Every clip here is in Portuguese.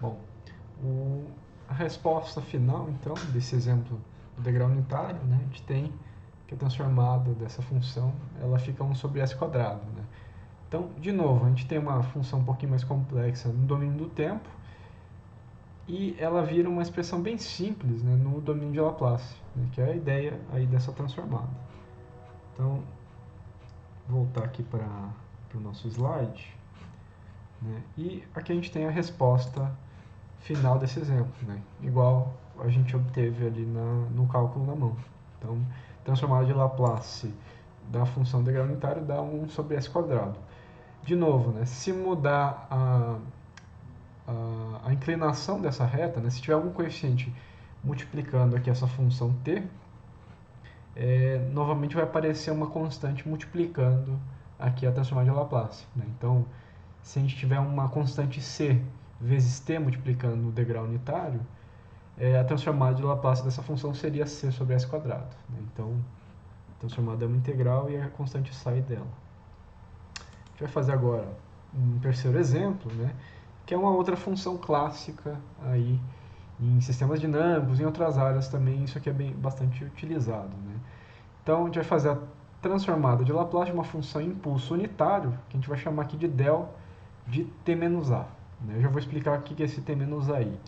Bom, a resposta final, então, desse exemplo do degrau unitário, né, a gente tem que a transformada dessa função ela fica 1 sobre s quadrado. Né? Então, de novo, a gente tem uma função um pouquinho mais complexa no domínio do tempo e ela vira uma expressão bem simples, né, no domínio de Laplace, né, que é a ideia aí dessa transformada. Então, voltar aqui para o nosso slide. Né, e aqui a gente tem a resposta final desse exemplo, né, igual a gente obteve ali no cálculo na mão. Então, transformada de Laplace da função degrau unitário dá 1 sobre s quadrado. De novo, né, se mudar a inclinação dessa reta, né, se tiver algum coeficiente multiplicando aqui essa função t, novamente vai aparecer uma constante multiplicando aqui a transformada de Laplace. Né? Então, se a gente tiver uma constante c vezes t multiplicando o degrau unitário, a transformada de Laplace dessa função seria c sobre s quadrado. Né? Então, a transformada é uma integral e a constante sai dela. A gente vai fazer agora um terceiro exemplo, né? Que é uma outra função clássica aí em sistemas dinâmicos, em outras áreas também, isso aqui é bastante utilizado. Né? Então, a gente vai fazer a transformada de Laplace de uma função impulso unitário, que a gente vai chamar aqui de del de t menos a. Né? Eu já vou explicar o que é esse t menos a aí.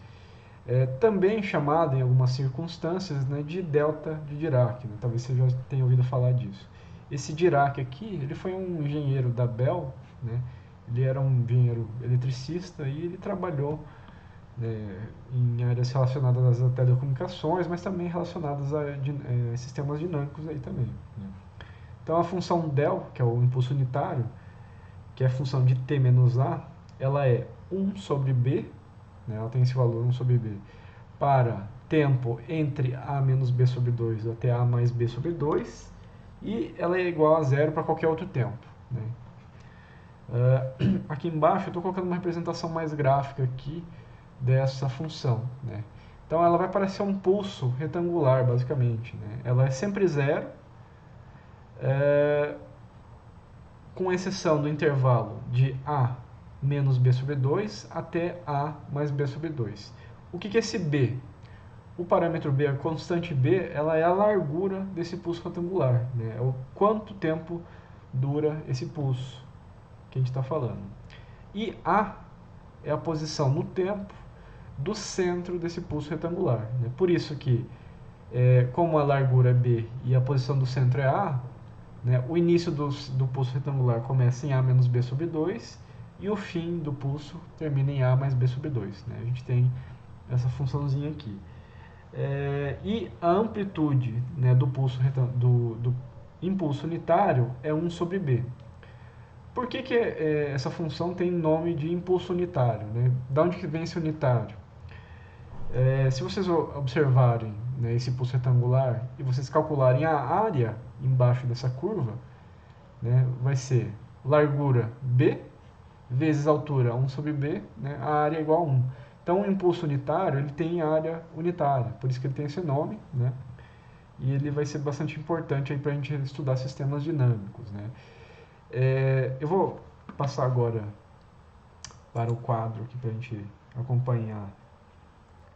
Também chamado, em algumas circunstâncias, né, de delta de Dirac. Né? Talvez você já tenha ouvido falar disso. Esse Dirac aqui, ele foi um engenheiro da Bell, né? Ele era um engenheiro eletricista e ele trabalhou, né, em áreas relacionadas a telecomunicações, mas também relacionadas a sistemas dinâmicos aí também. Né? Então a função del, que é o impulso unitário, que é a função de t menos a, ela é 1 sobre b, né, ela tem esse valor 1 sobre b, para tempo entre a menos b sobre 2 até a mais b sobre 2, e ela é igual a zero para qualquer outro tempo. Né? Aqui embaixo eu estou colocando uma representação mais gráfica aqui dessa função. Né? Então ela vai parecer um pulso retangular, basicamente. Né? Ela é sempre zero, com exceção do intervalo de a menos b sobre 2 até a mais b sobre 2. O que é esse b? O parâmetro b, a constante b, ela é a largura desse pulso retangular. Né? É o quanto tempo dura esse pulso que a gente está falando. E a é a posição no tempo do centro desse pulso retangular. Né? Por isso que, como a largura é b e a posição do centro é a, né, o início do pulso retangular começa em a menos b sobre 2 e o fim do pulso termina em a mais b sobre 2. Né? A gente tem essa funçãozinha aqui. E a amplitude, né, do impulso unitário é 1 sobre b. Por que essa função tem nome de impulso unitário? Né? Da onde que vem esse unitário? Se vocês observarem, né, esse pulso retangular e vocês calcularem a área embaixo dessa curva, né, vai ser largura b vezes altura 1 sobre b, né, a área é igual a 1. Então, o impulso unitário ele tem área unitária, por isso que ele tem esse nome, né, e ele vai ser bastante importante para a gente estudar sistemas dinâmicos. Né. Eu vou passar agora para o quadro aqui para a gente acompanhar.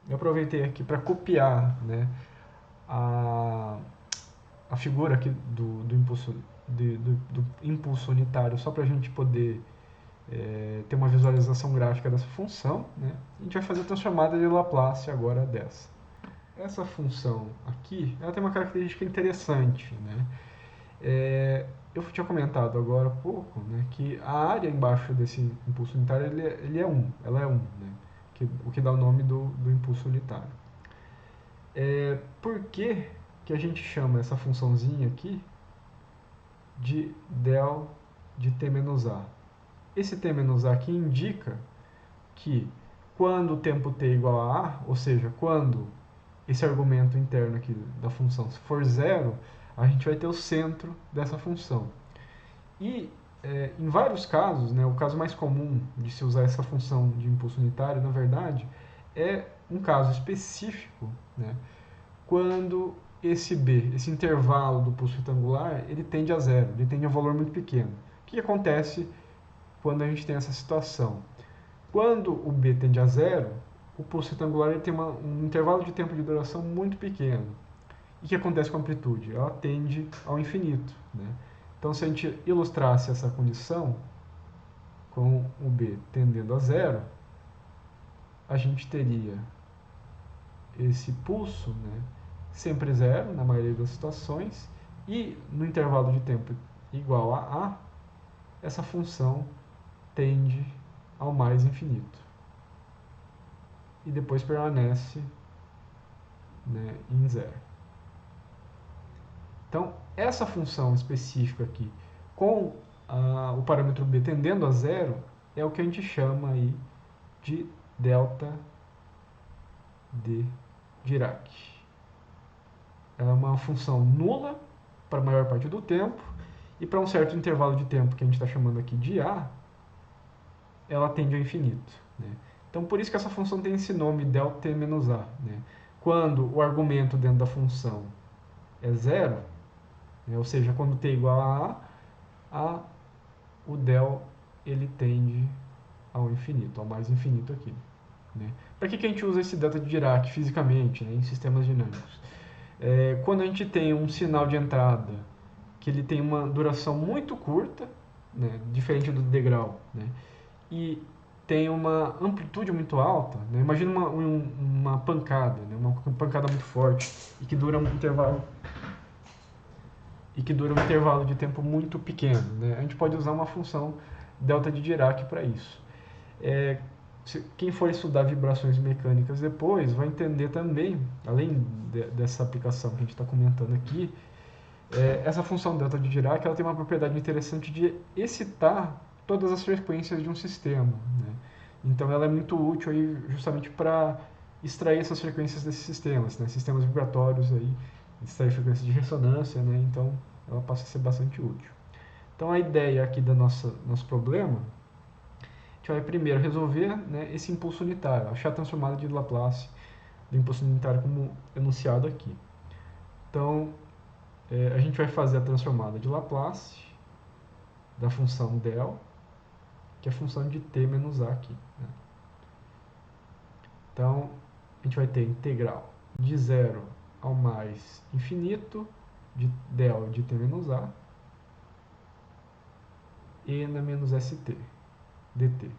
Eu aproveitei aqui para copiar, né, a figura aqui do impulso unitário, só para a gente poder ter uma visualização gráfica dessa função. Né? A gente vai fazer a transformada de Laplace agora dessa. Essa função aqui, ela tem uma característica interessante. Né? Eu tinha comentado agora há pouco, né, que a área embaixo desse impulso unitário ele é 1, ela é 1, né? O que dá o nome do impulso unitário. Por que a gente chama essa funçãozinha aqui de del de t menos a? Esse t menos a aqui indica que quando o tempo t é igual a a, ou seja, quando esse argumento interno aqui da função for zero, a gente vai ter o centro dessa função. E em vários casos, né, o caso mais comum de se usar essa função de impulso unitário, na verdade, é um caso específico, né, quando esse b, esse intervalo do pulso retangular, ele tende a zero, ele tende a um valor muito pequeno. O que acontece quando a gente tem essa situação? Quando o b tende a zero, o pulso retangular ele tem um intervalo de tempo de duração muito pequeno. E o que acontece com a amplitude? Ela tende ao infinito. Né? Então, se a gente ilustrasse essa condição com o b tendendo a zero, a gente teria esse pulso, né, sempre zero na maioria das situações, e no intervalo de tempo igual a a, essa função tende ao mais infinito. E depois permanece, né, em zero. Então, essa função específica aqui, com o parâmetro b tendendo a zero, é o que a gente chama aí de delta de Dirac. Ela é uma função nula para a maior parte do tempo, e para um certo intervalo de tempo que a gente está chamando aqui de a, ela tende ao infinito. Né? Então, por isso que essa função tem esse nome, delta menos a. Né? Quando o argumento dentro da função é zero, né? Ou seja, quando t é igual a o del ele tende ao infinito, ao mais infinito aqui. Né? Para que a gente usa esse delta de Dirac fisicamente, né, em sistemas dinâmicos? Quando a gente tem um sinal de entrada que ele tem uma duração muito curta, né, diferente do degrau, né, e tem uma amplitude muito alta, né, imagina uma pancada, né, uma pancada muito forte e que dura um intervalo de tempo muito pequeno, né, a gente pode usar uma função delta de Dirac para isso. Quem for estudar vibrações mecânicas depois vai entender também, além dessa aplicação que a gente está comentando aqui, essa função delta de Dirac ela tem uma propriedade interessante de excitar todas as frequências de um sistema. Né? Então ela é muito útil aí justamente para extrair essas frequências desses sistemas, né? Sistemas vibratórios, aí, extrair frequências de ressonância, né? Então ela passa a ser bastante útil. Então a ideia aqui do nosso problema, a gente vai primeiro resolver, né, esse impulso unitário, achar a transformada de Laplace do impulso unitário como enunciado aqui. Então, a gente vai fazer a transformada de Laplace da função del, que é a função de t menos a aqui. Né? Então, a gente vai ter integral de zero ao mais infinito de del de t menos a e na menos st dt.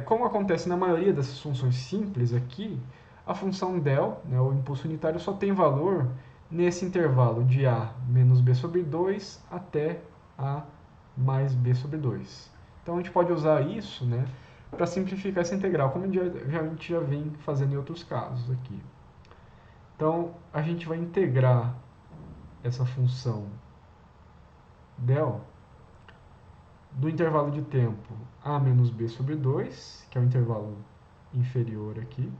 Como acontece na maioria dessas funções simples aqui, a função del, né, o impulso unitário, só tem valor nesse intervalo de a menos b sobre 2 até a mais b sobre 2. Então a gente pode usar isso, né, para simplificar essa integral, como a gente já vem fazendo em outros casos aqui. Então a gente vai integrar essa função del do intervalo de tempo a menos b sobre 2, que é o intervalo inferior aqui,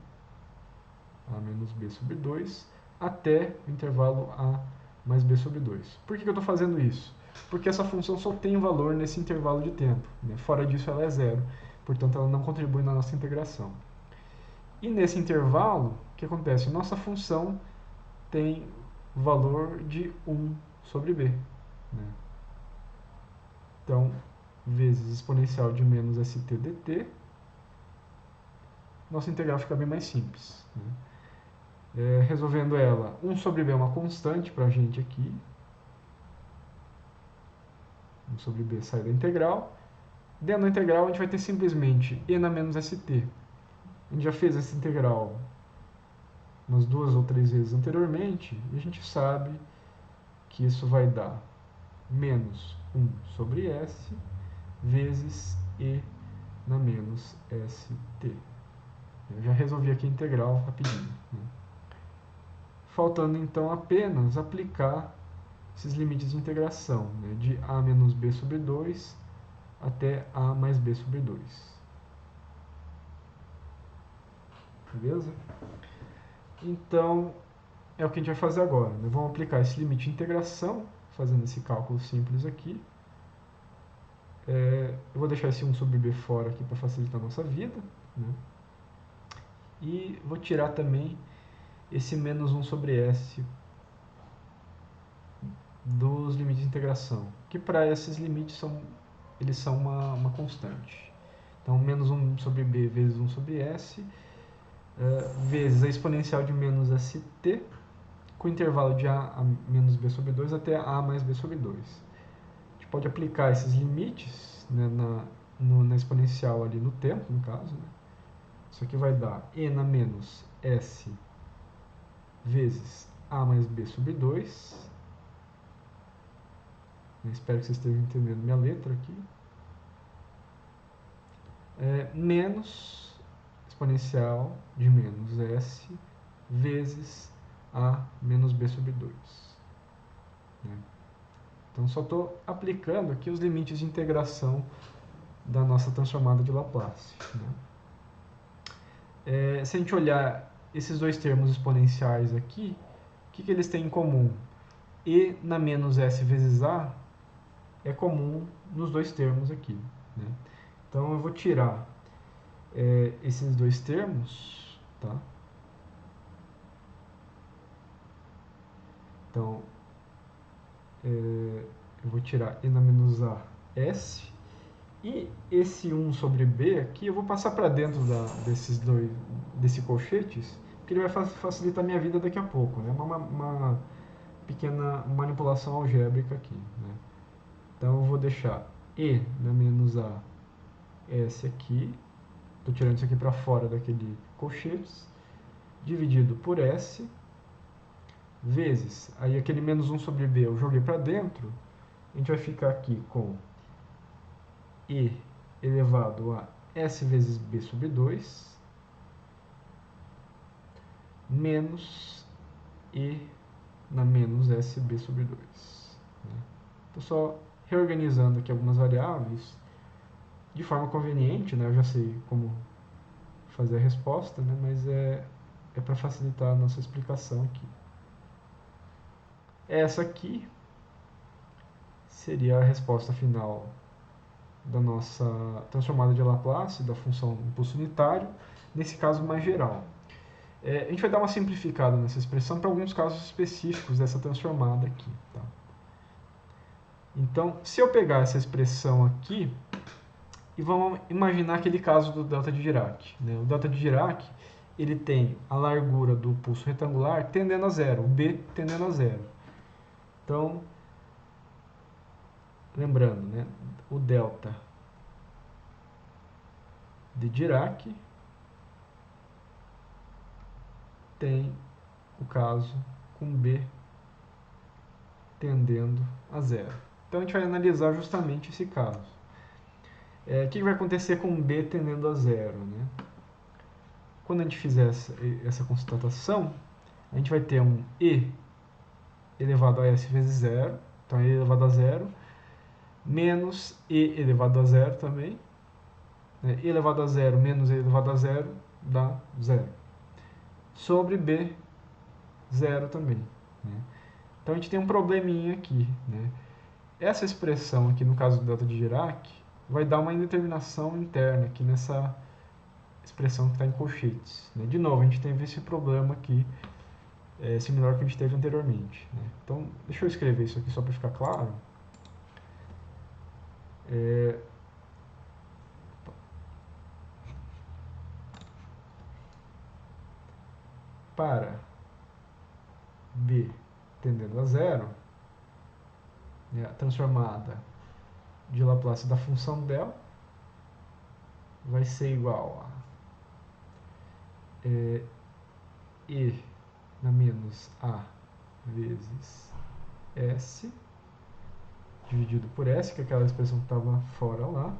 a menos b sobre 2, até o intervalo a mais b sobre 2. Por que eu estou fazendo isso? Porque essa função só tem valor nesse intervalo de tempo. Né? Fora disso, ela é zero. Portanto, ela não contribui na nossa integração. E nesse intervalo, o que acontece? Nossa função tem valor de 1 sobre b. Né? Então, vezes exponencial de menos st dt, nossa integral fica bem mais simples. Né? Resolvendo ela, 1 sobre b é uma constante para a gente aqui. 1 sobre b sai da integral. Dentro da integral, a gente vai ter simplesmente e na menos st. A gente já fez essa integral umas 2 ou 3 vezes anteriormente, e a gente sabe que isso vai dar menos 1 sobre s vezes e na menos st. Eu já resolvi aqui a integral rapidinho. Né? Faltando então apenas aplicar esses limites de integração, né? De a menos b sobre 2 até a mais b sobre 2. Beleza? Então, é o que a gente vai fazer agora. Né? Vamos aplicar esse limite de integração, fazendo esse cálculo simples aqui. Eu vou deixar esse 1 sobre b fora aqui para facilitar a nossa vida. Né? E vou tirar também esse menos 1 sobre s dos limites de integração, que para esses limites eles são uma constante. Então, menos 1 sobre b vezes 1 sobre s, vezes a exponencial de menos st, com intervalo de a menos b sobre 2 até a mais b sobre 2. A gente pode aplicar esses limites, né, na exponencial ali no tempo, no caso. Né? Isso aqui vai dar e na menos s vezes a mais b sobre 2. Eu espero que vocês estejam entendendo minha letra aqui. Menos exponencial de menos s vezes a menos b sobre 2. Né? Então, só estou aplicando aqui os limites de integração da nossa transformada de Laplace. Né? Se a gente olhar esses dois termos exponenciais aqui, o que eles têm em comum? E na menos s vezes a é comum nos dois termos aqui. Né? Então, eu vou tirar esses dois termos, tá? Então, eu vou tirar e na menos a s, e esse 1 sobre b aqui eu vou passar para dentro desse colchetes, porque ele vai facilitar a minha vida daqui a pouco, né? Uma pequena manipulação algébrica aqui, né? Então eu vou deixar e na menos a s aqui, estou tirando isso aqui para fora daquele colchetes, dividido por s, vezes, aí aquele menos 1 sobre b eu joguei para dentro, a gente vai ficar aqui com e elevado a s vezes b sobre 2, menos e na menos sb sobre 2. Estou só reorganizando aqui algumas variáveis de forma conveniente, né? Eu já sei como fazer a resposta, né? Mas é para facilitar a nossa explicação aqui. Essa aqui seria a resposta final da nossa transformada de Laplace, da função impulso unitário, nesse caso mais geral. A gente vai dar uma simplificada nessa expressão para alguns casos específicos dessa transformada aqui. Tá? Então, se eu pegar essa expressão aqui, e vamos imaginar aquele caso do delta de Dirac. Né? O delta de Dirac ele tem a largura do pulso retangular tendendo a zero, o b tendendo a zero. Então, lembrando, né? O delta de Dirac tem o caso com b tendendo a zero. Então a gente vai analisar justamente esse caso. O que vai acontecer com b tendendo a zero? Né? Quando a gente fizer essa constatação, a gente vai ter um e elevado a s vezes zero, então e elevado a zero, menos e elevado a zero também, né? E elevado a zero menos e elevado a zero dá zero, sobre b zero também. Né? Então a gente tem um probleminha aqui. Né? Essa expressão aqui, no caso do delta de Dirac, vai dar uma indeterminação interna aqui nessa expressão que está em colchetes. Né? De novo, a gente teve esse problema aqui, similar ao que a gente teve anteriormente. Né? Então, deixa eu escrever isso aqui só para ficar claro. Para b tendendo a zero, né, a transformada de Laplace da função del vai ser igual a e na menos a vezes s, dividido por s, que é aquela expressão que estava fora lá,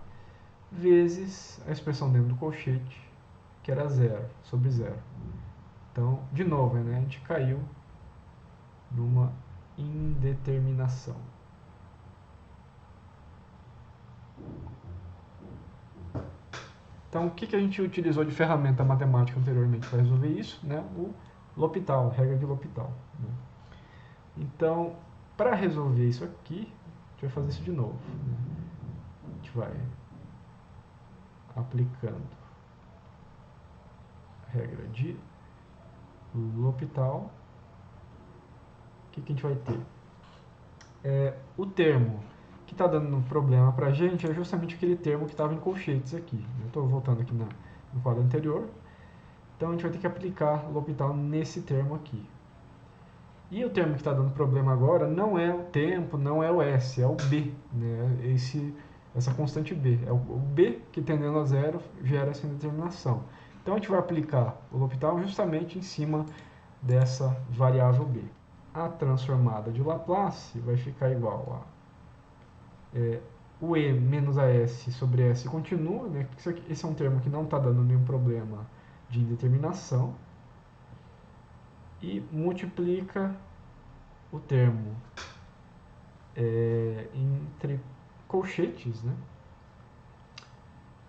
vezes a expressão dentro do colchete, que era zero, sobre zero. Então, de novo, né, a gente caiu numa indeterminação. Então, o que a gente utilizou de ferramenta matemática anteriormente para resolver isso? Né? O L'Hopital, a regra de L'Hopital. Né? Então, para resolver isso aqui, a gente vai fazer isso de novo. Né? A gente vai aplicando a regra de L'Hopital. O que a gente vai ter? O termo que está dando problema para a gente é justamente aquele termo que estava em colchetes aqui. Eu estou voltando aqui no quadro anterior. Então a gente vai ter que aplicar L'Hopital nesse termo aqui. E o termo que está dando problema agora não é o tempo, não é o S, é o B, né? Essa constante B. É o B que, tendendo a zero, gera essa indeterminação. Então a gente vai aplicar o L'Hopital justamente em cima dessa variável B. A transformada de Laplace vai ficar igual a o E menos a S sobre S continua, né? Esse é um termo que não está dando nenhum problema de indeterminação. E multiplica o termo entre colchetes, né?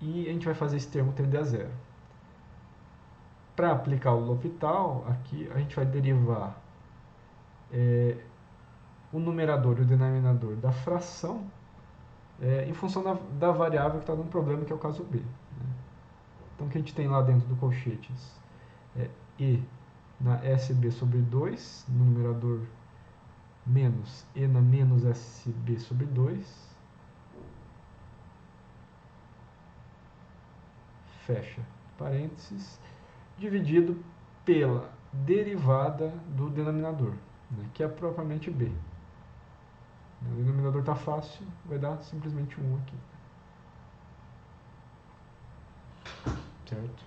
E a gente vai fazer esse termo tender a zero. Para aplicar o L'Hopital, aqui a gente vai derivar o numerador e o denominador da fração em função da variável que está dando problema, que é o caso B. Né? Então, o que a gente tem lá dentro do colchetes é E na SB sobre 2, no numerador, menos E na menos SB sobre 2, fecha parênteses, dividido pela derivada do denominador, né, que é propriamente B. O denominador está fácil, vai dar simplesmente 1 aqui. Certo?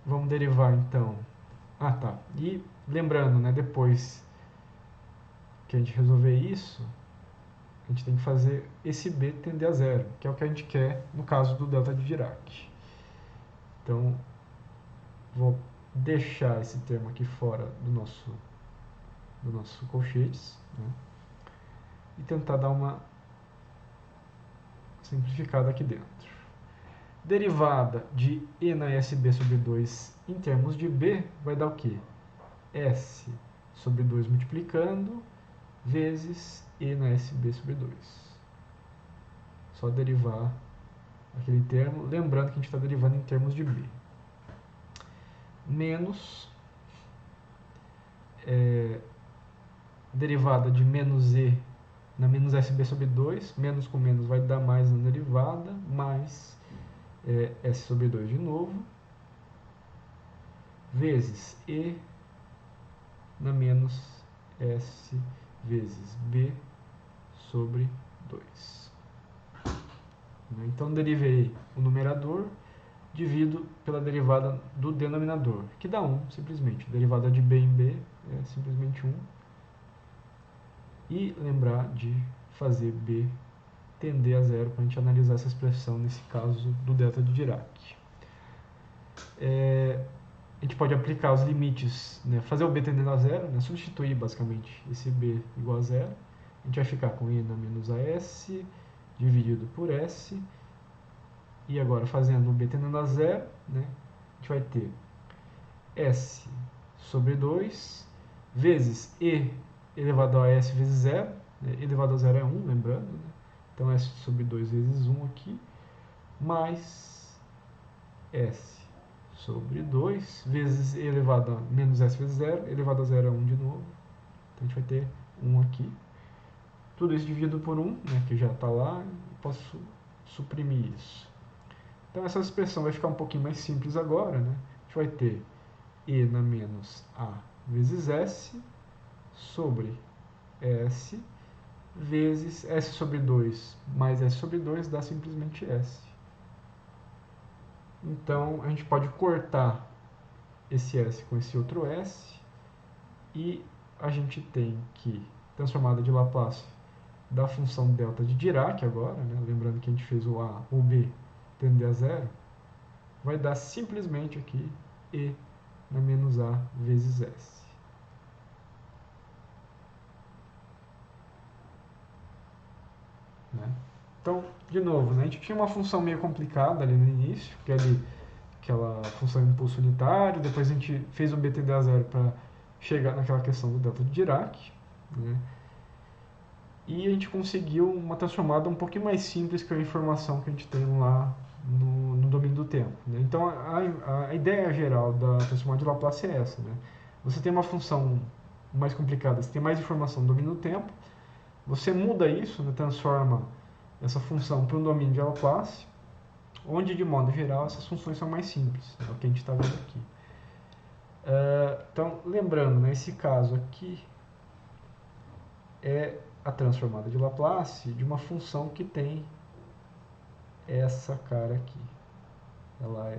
Vamos derivar então. Ah, tá. E lembrando, né, depois que a gente resolver isso, a gente tem que fazer esse B tender a zero, que é o que a gente quer no caso do delta de Dirac. Então, vou deixar esse termo aqui fora do nosso colchetes, né, e tentar dar uma simplificada aqui dentro. Derivada de E na SB sobre 2 em termos de B vai dar o quê? S sobre 2 multiplicando vezes E na SB sobre 2. Só derivar aquele termo, lembrando que a gente está derivando em termos de B. Menos derivada de menos E na menos SB sobre 2, menos com menos vai dar mais na derivada, mais S sobre 2 de novo, vezes E na menos S vezes B sobre 2. Então, derivei o numerador, divido pela derivada do denominador, que dá 1, simplesmente. A derivada de B em B é simplesmente 1. E lembrar de fazer B tender a zero para a gente analisar essa expressão nesse caso do delta de Dirac. A gente pode aplicar os limites, né, fazer o B tendendo a zero, né, substituir basicamente esse B igual a zero. A gente vai ficar com E na menos AS dividido por S. E agora, fazendo o B tendendo a zero, né, a gente vai ter S sobre 2 vezes E elevado a S vezes zero. Né, elevado a zero é 1, lembrando. Né, então, S sobre 2 vezes 1 aqui, mais S sobre 2 vezes E elevado a menos S vezes zero. Elevado a zero é 1 de novo. Então, a gente vai ter 1 aqui. Tudo isso dividido por 1, né, que já está lá, posso suprimir isso. Então, essa expressão vai ficar um pouquinho mais simples agora. Né? A gente vai ter E na menos A vezes S sobre S vezes S sobre 2 mais S sobre 2 dá simplesmente S. Então, a gente pode cortar esse S com esse outro S e a gente tem que transformada de Laplace da função delta de Dirac agora, né? Lembrando que a gente fez o A ou B tender a zero, vai dar simplesmente aqui E na menos A vezes S. Né? Então, de novo, né? A gente tinha uma função meio complicada ali no início, que é ali aquela função impulso unitário, depois a gente fez o B tender a zero para chegar naquela questão do delta de Dirac, né? E a gente conseguiu uma transformada um pouquinho mais simples que a informação que a gente tem lá no domínio do tempo. Né? Então, a ideia geral da transformada de Laplace é essa. Né? Você tem uma função mais complicada, você tem mais informação no domínio do tempo, Você muda isso, né, transforma essa função para um domínio de Laplace, onde, de modo geral, essas funções são mais simples. É o que a gente está vendo aqui. Então, lembrando, né, esse caso aqui é a transformada de Laplace de uma função que tem essa cara aqui. Ela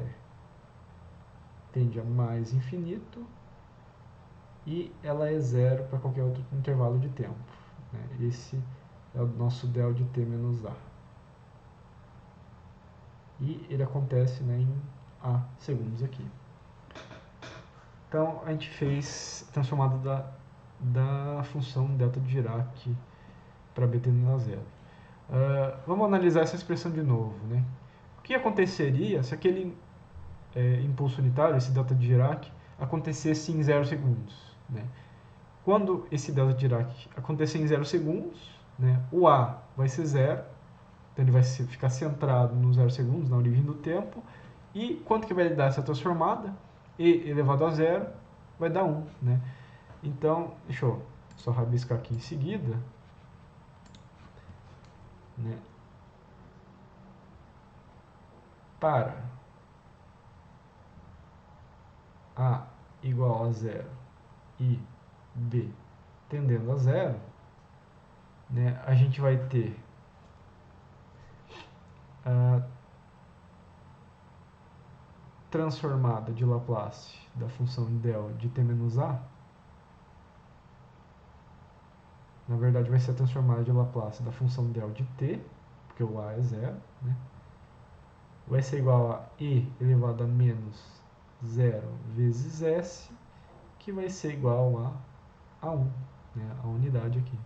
tende a mais infinito e ela é zero para qualquer outro intervalo de tempo. Né? Esse é o nosso del de t menos a. E ele acontece, né, em a segundos aqui. Então, a gente fez a transformada da função delta de Dirac para b tendendo a zero. Vamos analisar essa expressão de novo. Né? O que aconteceria se aquele impulso unitário, esse delta de Dirac, acontecesse em 0 segundos? Né? Quando esse delta de Dirac acontecer em 0 segundos, né, o A vai ser zero, então ele vai ficar centrado nos 0 segundos, na origem do tempo, e quanto que vai dar essa transformada? E elevado a zero vai dar 1. Né? Então, deixa eu só rabiscar aqui em seguida. Né? Para A igual a zero e B tendendo a zero, né, a gente vai ter a transformada de Laplace da função del de t menos a. Na verdade, vai ser a transformada de Laplace da função del de t, porque o a é zero. Né? Vai ser igual a e elevado a menos 0 vezes s, que vai ser igual a 1, né? A unidade aqui.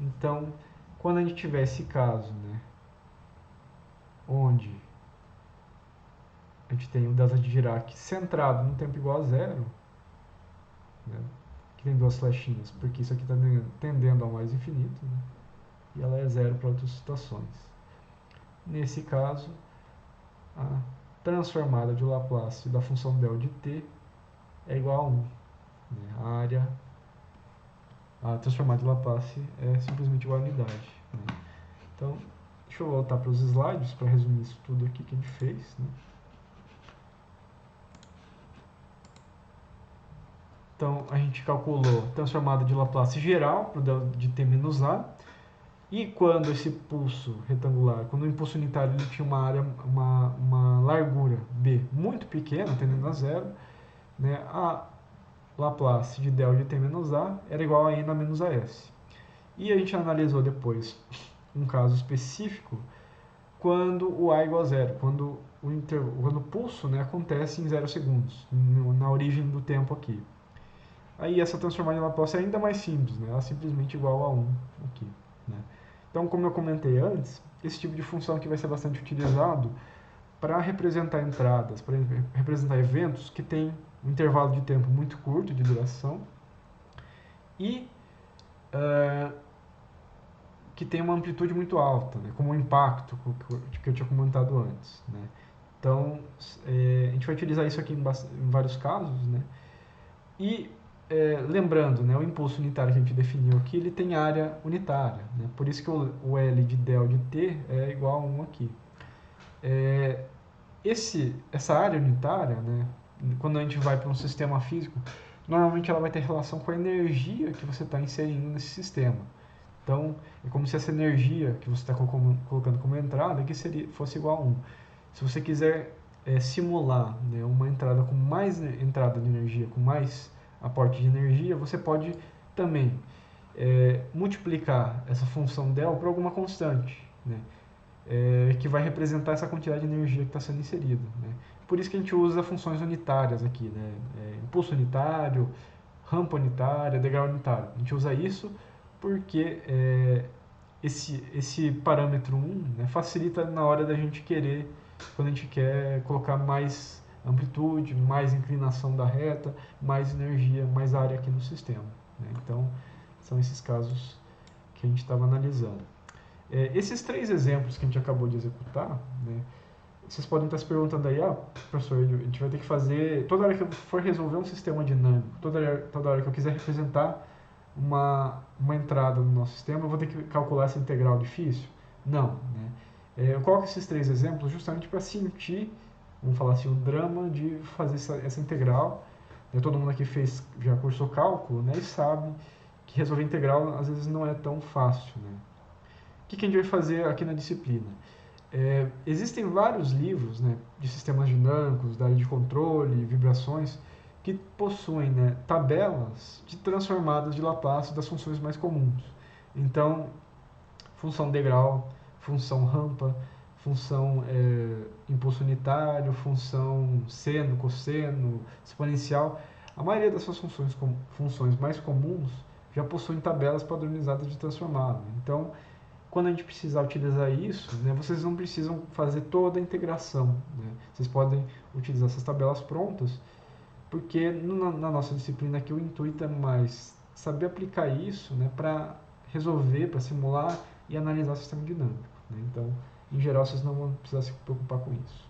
Então, quando a gente tiver esse caso, né, onde a gente tem o delta de Dirac centrado no tempo igual a zero, né, que tem duas flechinhas, porque isso aqui está tendendo ao mais infinito, né, e ela é zero para outras situações. Nesse caso, a transformada de Laplace da função del de t é igual a 1. Né, a transformada de Laplace é simplesmente igual a unidade. Né. Então, deixa eu voltar para os slides para resumir isso tudo aqui que a gente fez. Né. Então, a gente calculou a transformada de Laplace geral para o del de t menos a. E quando esse pulso retangular, quando o impulso unitário ele tinha uma área, uma largura b muito pequena, tendendo a zero, né, a Laplace de del de t menos a era igual a n a menos as. E a gente analisou depois um caso específico quando o a é igual a zero, quando o pulso, né, acontece em 0 segundos, na origem do tempo aqui. Aí essa transformada em Laplace é ainda mais simples, né? Ela é simplesmente igual a 1 aqui. Né? Então, como eu comentei antes, esse tipo de função aqui vai ser bastante utilizado para representar entradas, para representar eventos que têm um intervalo de tempo muito curto de duração e que tem uma amplitude muito alta, né? Como o impacto que eu tinha comentado antes. Né? Então, a gente vai utilizar isso aqui em vários casos. Né? E lembrando, né, o impulso unitário que a gente definiu aqui, ele tem área unitária. Né? Por isso que o L de del de t é igual a 1 aqui. Essa área unitária, né, quando a gente vai para um sistema físico, normalmente ela vai ter relação com a energia que você está inserindo nesse sistema. Então, é como se essa energia que você está colocando como entrada aqui fosse igual a 1. Se você quiser simular, né, uma entrada com mais entrada de energia, com mais aporte de energia, você pode também multiplicar essa função del por alguma constante, né, que vai representar essa quantidade de energia que está sendo inserida. Né. Por isso que a gente usa funções unitárias aqui, né, impulso unitário, rampa unitária, degrau unitário. A gente usa isso porque esse parâmetro 1, né, facilita na hora da gente querer, quando a gente quer colocar mais amplitude, mais inclinação da reta, mais energia, mais área aqui no sistema. Né? Então, são esses casos que a gente estava analisando. Esses três exemplos que a gente acabou de executar, né, vocês podem estar se perguntando aí, professor, a gente vai ter que fazer, toda hora que eu for resolver um sistema dinâmico, toda hora que eu quiser representar uma entrada no nosso sistema, eu vou ter que calcular essa integral difícil? Não, né? Eu coloco esses 3 exemplos justamente para sentir, vamos falar assim, o drama de fazer essa integral. Todo mundo aqui já cursou cálculo, né, e sabe que resolver integral às vezes não é tão fácil, né? O que a gente vai fazer aqui na disciplina? Existem vários livros, né, de sistemas dinâmicos, da área de controle, vibrações, que possuem, né, tabelas de transformadas de Laplace das funções mais comuns. Então, função degrau, função rampa, função impulso unitário, função seno, cosseno, exponencial. A maioria dessas funções mais comuns já possuem tabelas padronizadas de transformada. Então, quando a gente precisar utilizar isso, né, vocês não precisam fazer toda a integração, né? Vocês podem utilizar essas tabelas prontas, porque na nossa disciplina aqui o intuito é mais saber aplicar isso, né, para resolver, para simular e analisar o sistema dinâmico, né? Então, em geral, vocês não vão precisar se preocupar com isso.